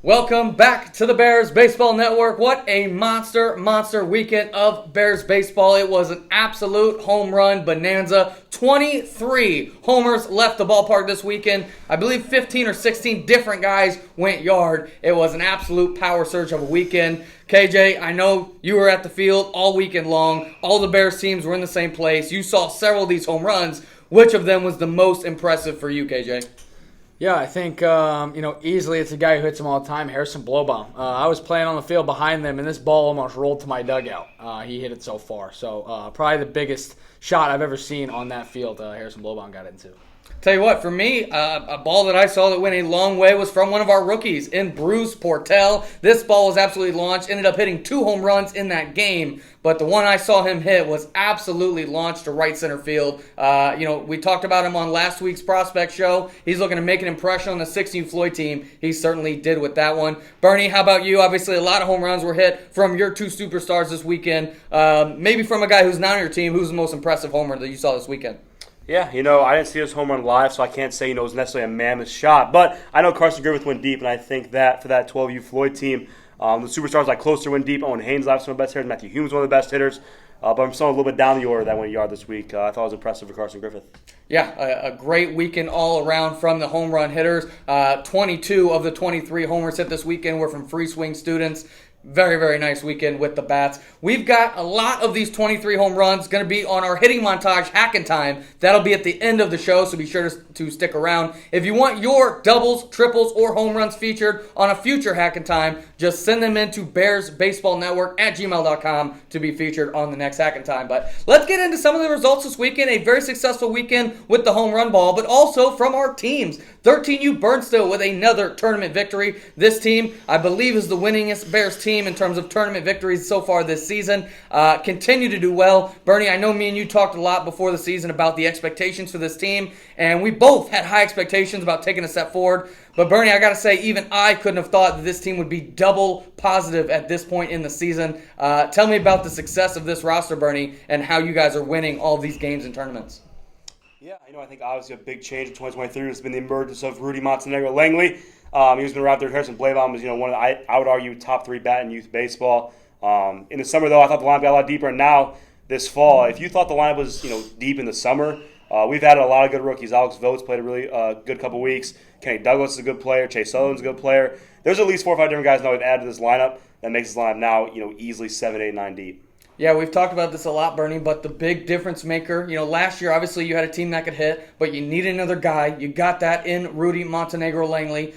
Welcome back to the Bears Baseball Network. What a monster weekend of Bears baseball. It was an absolute home run bonanza. 23 homers left the ballpark this weekend. I believe 15 or 16 different guys went yard. It was an absolute power surge of a weekend. KJ, I know you were at the field all weekend long. All the Bears teams were in the same place. You saw several of these home runs. Which of them was the most impressive for you, KJ? Yeah, I think, easily it's a guy who hits them all the time, Harrison Blowbaum. I was playing on the field behind them, and this ball almost rolled to my dugout. He hit it so far. So probably the biggest shot I've ever seen on that field, Harrison Blowbaum got into. Tell you what, for me, a ball that I saw that went a long way was from one of our rookies in Bruce Portell. This ball was absolutely launched, ended up hitting 2 home runs in that game, but the one I saw him hit was absolutely launched to right center field. We talked about him on last week's prospect show. He's looking to make an impression on the 6U Floyd team. He certainly did with that one. Bernie, how about you? Obviously, a lot of home runs were hit from your 2 superstars this weekend. Maybe from a guy who's not on your team. Who's the most impressive homer that you saw this weekend? Yeah, I didn't see this home run live, so I can't say, it was necessarily a mammoth shot. But I know Carson Griffith went deep, and I think that for that 12U Floyd team, the superstars like Closer went deep. Owen Haynes left some of the best hitters. Matthew Hume's one of the best hitters. But I'm still a little bit down the order that went yard this week. I thought it was impressive for Carson Griffith. Yeah, a great weekend all around from the home run hitters. 22 of the 23 homers hit this weekend were from free swing students. Very, very nice weekend with the bats. We've got a lot of these 23 home runs going to be on our hitting montage Hackin' Time. That'll be at the end of the show, so be sure to stick around. If you want your doubles, triples, or home runs featured on a future Hackin' Time, just send them into bearsbaseballnetwork@gmail.com to be featured on the next Hackin' Time. But let's get into some of the results this weekend. A very successful weekend with the home run ball, but also from our teams. 13U Burnstill with another tournament victory. This team, I believe, is the winningest Bears team in terms of tournament victories so far this season. Continue to do well. Bernie, I know me and you talked a lot before the season about the expectations for this team, and we both had high expectations about taking a step forward. But Bernie, I got to say, even I couldn't have thought that this team would be double positive at this point in the season. Tell me about the success of this roster, Bernie, and how you guys are winning all of these games and tournaments. Yeah, I think obviously a big change in 2023 has been the emergence of Rudy Montenegro Langley. He was been around there. Harrison Blabom was, one of the, I would argue, top 3 bat in youth baseball. In the summer, though, I thought the lineup got a lot deeper. And now, this fall, if you thought the lineup was, deep in the summer, we've had a lot of good rookies. Alex Votes played a really good couple weeks. Kenny Douglas is a good player. Chase Sutherland's a good player. There's at least 4 or 5 different guys now we've added to this lineup that makes this lineup now, easily 7, 8, 9 deep. Yeah, we've talked about this a lot, Bernie, but the big difference maker, last year, obviously, you had a team that could hit, but you needed another guy. You got that in Rudy Montenegro Langley.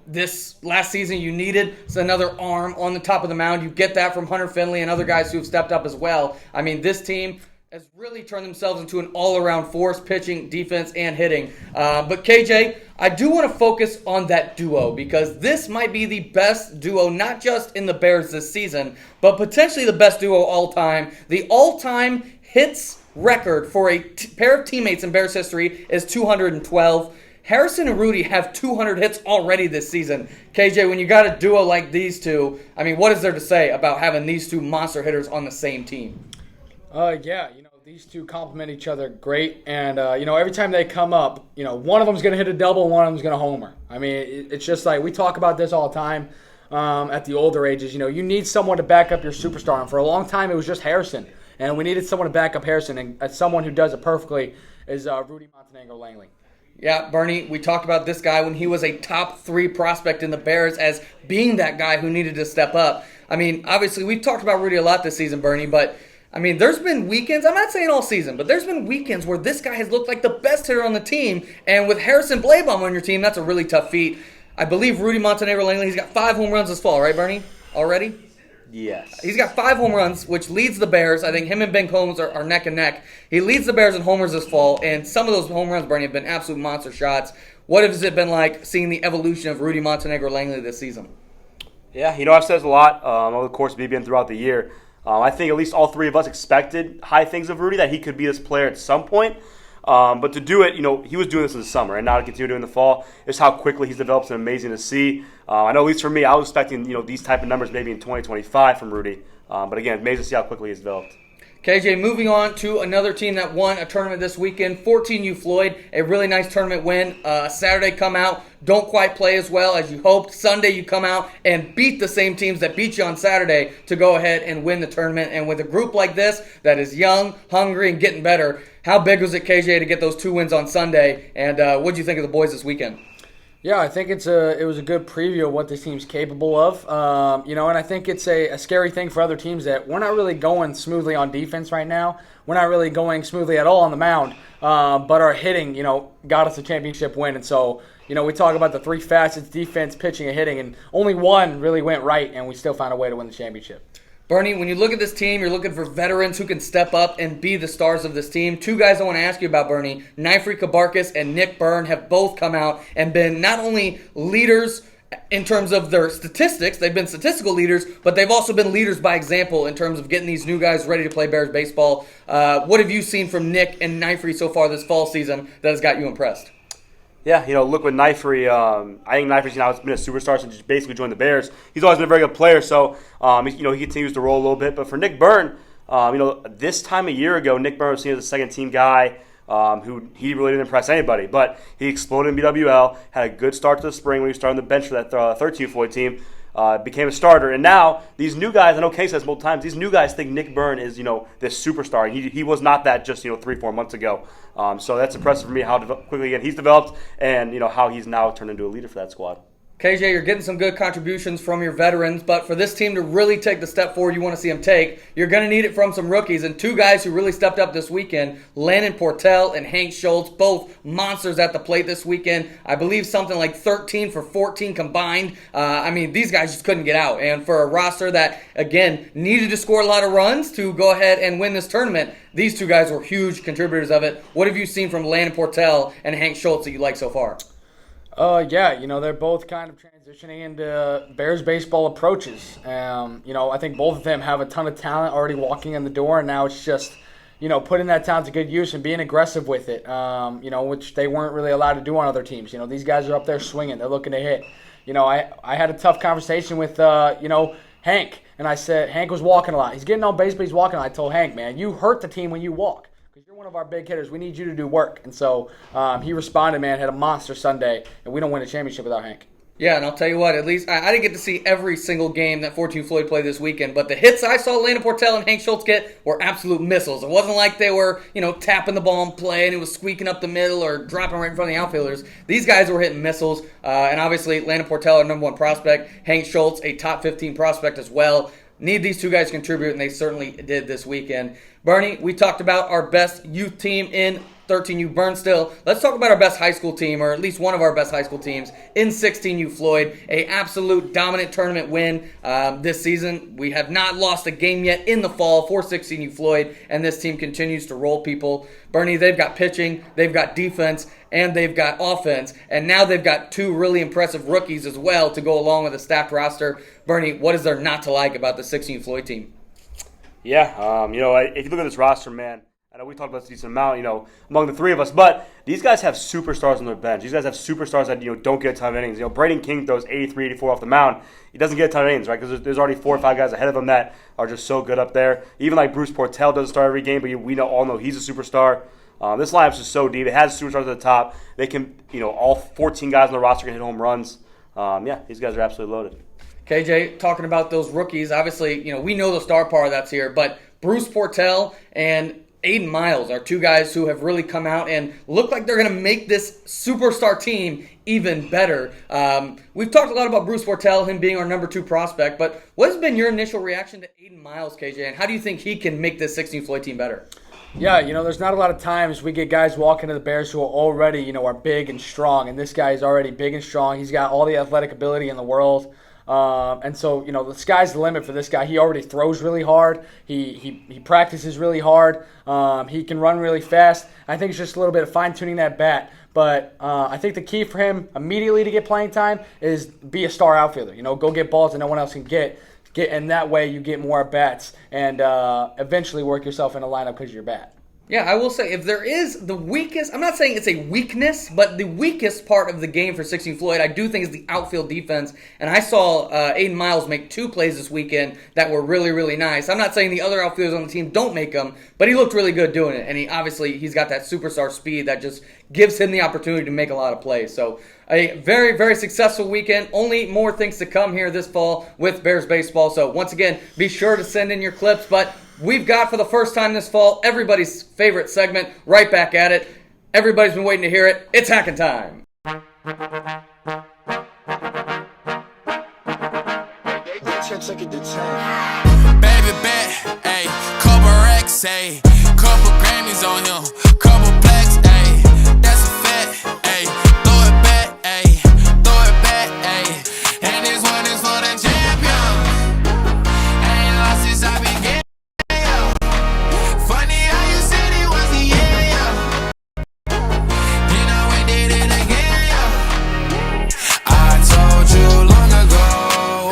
This last season, you needed another arm on the top of the mound. You get that from Hunter Finley and other guys who've stepped up as well. I mean, this team has really turned themselves into an all-around force, pitching, defense, and hitting. But KJ, I do want to focus on that duo because this might be the best duo, not just in the Bears this season, but potentially the best duo all time. The all-time hits record for a pair of teammates in Bears history is 212. Harrison and Rudy have 200 hits already this season. KJ, when you got a duo like these two, I mean, what is there to say about having these two monster hitters on the same team? These two complement each other great, and every time they come up, one of them's going to hit a double, one of them's going to homer. I mean, it's just like we talk about this all the time at the older ages. You need someone to back up your superstar, and for a long time it was just Harrison, and we needed someone to back up Harrison, and someone who does it perfectly is Rudy Montenegro Langley. Yeah, Bernie, we talked about this guy when he was a top 3 prospect in the Bears as being that guy who needed to step up. I mean, obviously, we've talked about Rudy a lot this season, Bernie, but I mean, there's been weekends, I'm not saying all season, but there's been weekends where this guy has looked like the best hitter on the team, and with Harrison Blabom on your team, that's a really tough feat. I believe Rudy Montenegro Langley, he's got 5 home runs this fall, right, Bernie? Already? Yes. He's got 5 home runs, which leads the Bears. I think him and Ben Combs are neck and neck. He leads the Bears in homers this fall, and some of those home runs, Bernie, have been absolute monster shots. What has it been like seeing the evolution of Rudy Montenegro Langley this season? Yeah, I've said this a lot over the course of BBN throughout the year. I think at least all 3 of us expected high things of Rudy, that he could be this player at some point. But to do it, he was doing this in the summer, and now to continue doing it in the fall, just how quickly he's developed is amazing to see. I know at least for me, I was expecting these type of numbers maybe in 2025 from Rudy. But again, it's amazing to see how quickly he's developed. KJ, moving on to another team that won a tournament this weekend, 14U Floyd, a really nice tournament win. Saturday come out, don't quite play as well as you hoped. Sunday you come out and beat the same teams that beat you on Saturday to go ahead and win the tournament. And with a group like this that is young, hungry, and getting better, how big was it, KJ, to get those 2 wins on Sunday? And what did you think of the boys this weekend? Yeah, I think it was a good preview of what this team's capable of. And I think it's a scary thing for other teams that we're not really going smoothly on defense right now. We're not really going smoothly at all on the mound, but our hitting, got us a championship win. And so, we talk about the 3 facets: defense, pitching, and hitting, and only one really went right, and we still found a way to win the championship. Bernie, when you look at this team, you're looking for veterans who can step up and be the stars of this team. 2 guys I want to ask you about, Bernie. Nifri Kabarkis and Nick Byrne have both come out and been not only leaders in terms of their statistics, they've been statistical leaders, but they've also been leaders by example in terms of getting these new guys ready to play Bears baseball. What have you seen from Nick and Nifri so far this fall season that has got you impressed? Yeah, look with Nifri. I think Nifri's been a superstar since he basically joined the Bears. He's always been a very good player, so he continues to roll a little bit. But for Nick Byrne, this time a year ago, Nick Byrne was seen as a second-team guy who he really didn't impress anybody. But he exploded in BWL, had a good start to the spring when he started on the bench for that 13 Floyd team. Became a starter, and now these new guys, I know Kay says multiple times, these new guys think Nick Byrne is, this superstar. He was not that just, 3-4 months ago. So that's impressive for me how quickly he's developed and, how he's now turned into a leader for that squad. KJ, you're getting some good contributions from your veterans, but for this team to really take the step forward you want to see them take, you're going to need it from some rookies. And 2 guys who really stepped up this weekend, Landon Portell and Hank Schultz, both monsters at the plate this weekend. I believe something like 13 for 14 combined. These guys just couldn't get out. And for a roster that, again, needed to score a lot of runs to go ahead and win this tournament, these 2 guys were huge contributors of it. What have you seen from Landon Portell and Hank Schultz that you like so far? They're both kind of transitioning into Bears baseball approaches. I think both of them have a ton of talent already walking in the door, and now it's just, putting that talent to good use and being aggressive with it, which they weren't really allowed to do on other teams. These guys are up there swinging. They're looking to hit. I had a tough conversation with, Hank, and I said, Hank was walking a lot. He's getting on base, but he's walking a lot. I told Hank, man, you hurt the team when you walk. You're one of our big hitters. We need you to do work. And so he responded, man, had a monster Sunday, and we don't win a championship without Hank. Yeah, and I'll tell you what, at least I didn't get to see every single game that 14 Floyd played this weekend, but the hits I saw Landon Portell and Hank Schultz get were absolute missiles. It wasn't like they were, tapping the ball in play and it was squeaking up the middle or dropping right in front of the outfielders. These guys were hitting missiles, and obviously Landon Portell, our number 1 prospect, Hank Schultz, a top 15 prospect as well. Need these 2 guys to contribute, and they certainly did this weekend. Bernie, we talked about our best youth team in 13U Burnsville. Let's talk about our best high school team, or at least one of our best high school teams in 16U Floyd. A absolute dominant tournament win this season. We have not lost a game yet in the fall for 16U Floyd, and this team continues to roll people. Bernie, they've got pitching, they've got defense, and they've got offense, and now they've got 2 really impressive rookies as well to go along with a stacked roster. Bernie, what is there not to like about the 16U Floyd team? Yeah, if you look at this roster, man, I know we talked about this a decent amount, among the 3 of us, but these guys have superstars on their bench. These guys have superstars that, don't get a ton of innings. Braden King throws 83, 84 off the mound. He doesn't get a ton of innings, right? Because there's already 4 or 5 guys ahead of him that are just so good up there. Even like Bruce Portell doesn't start every game, but we all know he's a superstar. This lineup's just so deep. It has superstars at the top. They can, all 14 guys on the roster can hit home runs. These guys are absolutely loaded. KJ, talking about those rookies, obviously, we know the star power that's here, but Bruce Portell and Aiden Miles are 2 guys who have really come out and look like they're going to make this superstar team even better. We've talked a lot about Bruce Portell, him being our number 2 prospect, but what has been your initial reaction to Aiden Miles, KJ, and how do you think he can make this 16 Floyd team better? Yeah, there's not a lot of times we get guys walking to the Bears who are already, are big and strong, and this guy is already big and strong. He's got all the athletic ability in the world. And so, the sky's the limit for this guy. He already throws really hard. He practices really hard. He can run really fast. I think it's just a little bit of fine-tuning that bat. But I think the key for him immediately to get playing time is be a star outfielder. Go get balls that no one else can get. And that way you get more at-bats and eventually work yourself in a lineup because of your bat. Yeah, I will say, if there is the weakest, I'm not saying it's a weakness, but the weakest part of the game for 16 Floyd, I do think is the outfield defense. And I saw Aiden Miles make 2 plays this weekend that were really, really nice. I'm not saying the other outfielders on the team don't make them, but he looked really good doing it. And he's got that superstar speed that just gives him the opportunity to make a lot of plays. So a very, very successful weekend. Only more things to come here this fall with Bears baseball. So once again, be sure to send in your clips. But we've got, for the first time this fall, everybody's favorite segment, Right Back at It. Everybody's been waiting to hear it. It's hacking time. Baby bet, ayy, couple racks, ayy, couple Grammys on him, couple plaques, ayy, that's a fact, ayy, throw it back, ayy, throw it back, ayy, and this one is for the champion. Ain't lost since I began. Funny how you said it was the yeah. You know we did it again, yeah. I told you long ago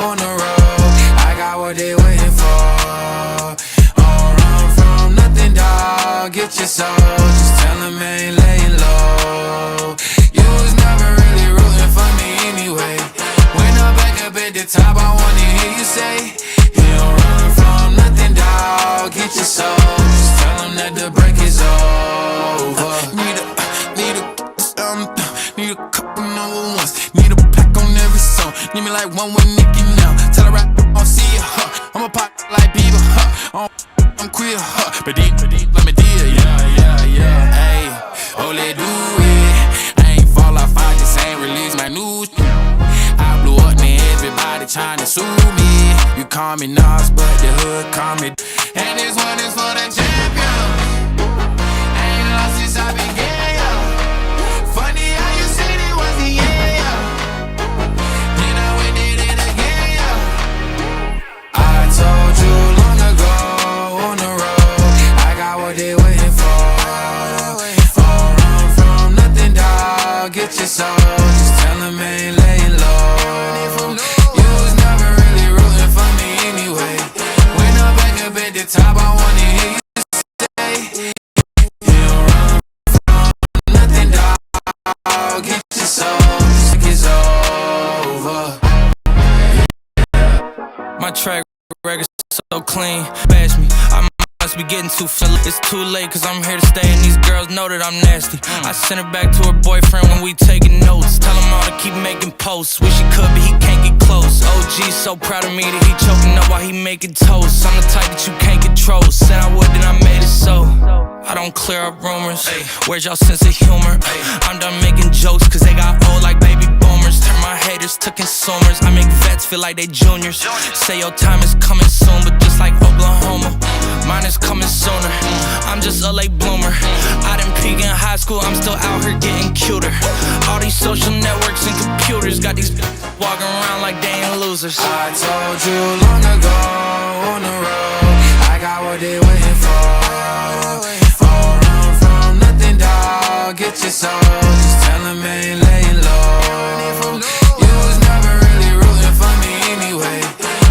on the road, I got what they waiting for. Don't run from nothing, dog. Get your soul. Just tell them ain't laying low. You was never really rooting for me anyway. When I'm back up at the top, I wanna hear you say, you don't run from nothing, dog. Get your soul. Just tell them that the break is over. Need a couple number ones. Need a pack on every song. Need me like one with Nicki now. Tell her I don't see ya, huh. I'm a pop like Bieber, huh. I'm queer, huh. But deep, let me deal, yeah. Ayy, oh, let do it. I ain't fall off, I just ain't release my news. I blew up, man, everybody trying to sue me. You call me Nas, but the hood call me. And this one is for the champion. Ain't lost since I began, yeah. Funny how you said it was the yeah. You know we did it again, yeah. I told you long ago on the road, I got what they waiting for. Don't run from nothing, dog. Get your soul. Just tell them ain't laying low. You was never really rooting for me anyway. When I'm back up at the top, I wanna hear you say, you don't run from nothing, dog. Get your soul. It's over. My track record so clean, bash me. I must be getting too full. It's too late cause I'm here to stay and these girls know that I'm nasty. I sent her back to her boyfriend when we taking notes. Tell him all to keep making posts. Wish he could but he can't get close. OG so proud of me that he choking up while he making toast. I'm the type that you can't control. Said I would, then I made it so. I don't clear up rumors. Where's y'all sense of humor? I'm done making jokes cause they got old like baby boomers. Turn my haters to consumers. I make vets feel like they juniors. Say your time is coming soon, but just like Oklahoma, mine is coming sooner. I'm just a late bloomer. I didn't peak in high school, I'm still out here getting cuter. All these social networks and computers got these walking around like they ain't losers. I told you long ago on the road, I got what they waiting for. Don't run from nothing, dog. Get your soul. Just tell them ain't laying low. You was never really rooting for me anyway.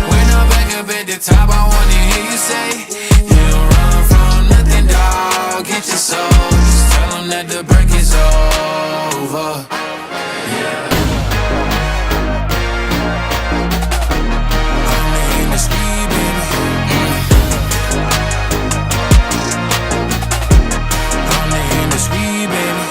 When I'm back up at the top, I wanna hear you say, you don't run from nothing, dog. Get your soul. Just tell them that the break is over. Yeah. Only in the street, baby. Only in the street, baby.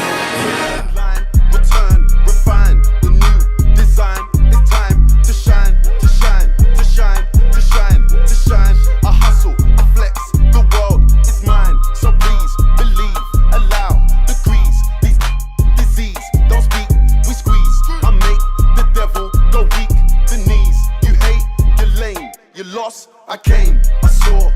Return, refine, the new design. It's time to shine, to shine, to shine, to shine, to shine. I hustle, I flex, the world is mine. So please believe, allow degrees. These disease don't speak, we squeeze. I make the devil go weak. The knees, you hate, you're lame, you lost. I came, I saw.